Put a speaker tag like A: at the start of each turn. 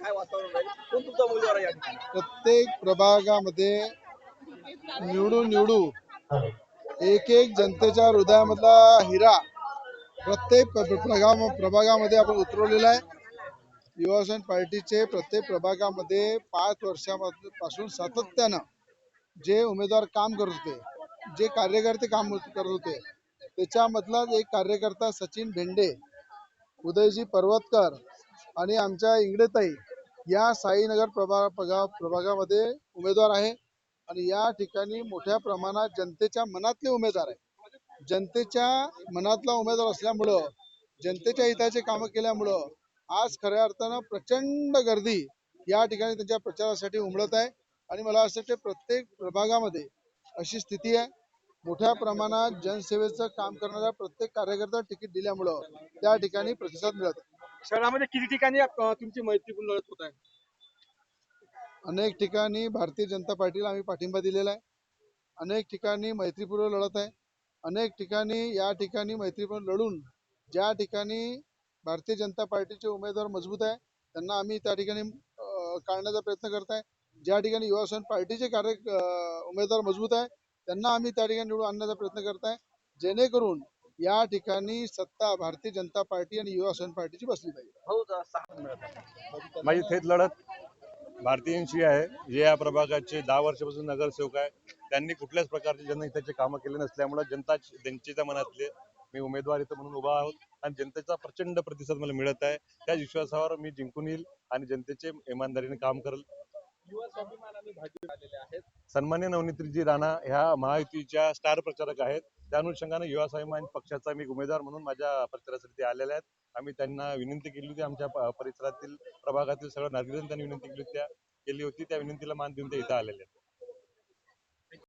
A: काय वातावरण राहील, कोण तुमचा उमेदवार आहे या ठिकाणी?
B: प्रत्येक प्रभागामध्ये निवडू एक एक जनतेच्या हृदयामधला हिरा प्रत्येक प्रभागामध्ये आपण उतरवलेला आहे. युवासेना पार्टीचे प्रत्येक प्रभागामध्ये 5 वर्षापासून सातत्यानं जे उमेदवार काम करत होते, जे कार्यकर्ते काम करत होते, त्याच्यामधलाच एक कार्यकर्ता सचिन भेंडे, उदयजी पर्वतकर आणि आमच्या इंगळेताई या साईनगर प्रभागामध्ये उमेदवार आहे. आणि या ठिकाणी मोठ्या प्रमाणात जनतेच्या मनातले उमेदवार आहे. जनतेच्या मनातला उमेदवार असल्यामुळं, जनतेच्या हिताचे कामं केल्यामुळं आज खऱ्या अर्थानं प्रचंड गर्दी या ठिकाणी त्यांच्या प्रचारासाठी उमटत आहे. आणि मला असं वाटतं प्रत्येक प्रभागामध्ये अशी स्थिती आहे. मोठ्या प्रमाणात जनसेवेचं काम करणाऱ्या प्रत्येक कार्यकर्त्याला तिकीट दिल्यामुळं त्या ठिकाणी प्रतिसाद मिळत आहे.
A: शहरामध्ये किती ठिकाणी तुमची मैत्रीपूर्ण लढत होत आहे?
B: अनेक ठिकाणी भारतीय जनता पार्टीला आम्ही पाठिंबा दिलेला आहे. अनेक ठिकाणी मैत्रीपूर्वक लढत आहे. अनेक ठिकाणी या ठिकाणी मैत्रीपूर्वक लढून ज्या ठिकाणी भारतीय जनता पार्टीचे उमेदवार मजबूत आहे त्यांना आम्ही त्या ठिकाणी काढण्याचा प्रयत्न करत आहे. ज्या ठिकाणी युवासेना पार्टीचे उमेदवार मजबूत आहे त्यांना आम्ही त्या ठिकाणी निवडून आणण्याचा प्रयत्न करत आहे, जेणेकरून या ठिकाणी सत्ता भारतीय जनता पार्टी आणि युवासेना पार्टीची बसली पाहिजे.
C: माझी थेट लढत भारतीयांशी आहे. जे या प्रभागाचे 10 वर्षापासून नगरसेवक आहे, त्यांनी कुठल्याच प्रकारचे जनहिताचे कामं केले नसल्यामुळे जनतेच्या मनातले मी उमेदवार इथं म्हणून उभा आहोत आणि जनतेचा प्रचंड प्रतिसाद मला मिळत आहे. त्या विश्वासावर मी जिंकून येईल आणि जनतेचे इमानदारीने काम करेल.
A: युवा स्वाभिमान आणि भाजप आलेले आहेत.
C: सन्मान्य नवनीतजी राणा ह्या महायुतीच्या स्टार प्रचारक आहेत. त्या अनुषंगाने युवा स्वाभिमान पक्षाचा मी उमेदवार म्हणून माझ्या प्रचारासाठी आलेले आहेत. आम्ही त्यांना विनंती केली होती, आमच्या परिसरातील प्रभागातील सगळ्या नागरिकांनी त्यांनी विनंती केली होती, त्या विनंतीला मान देऊन ते इथं आलेले आहेत.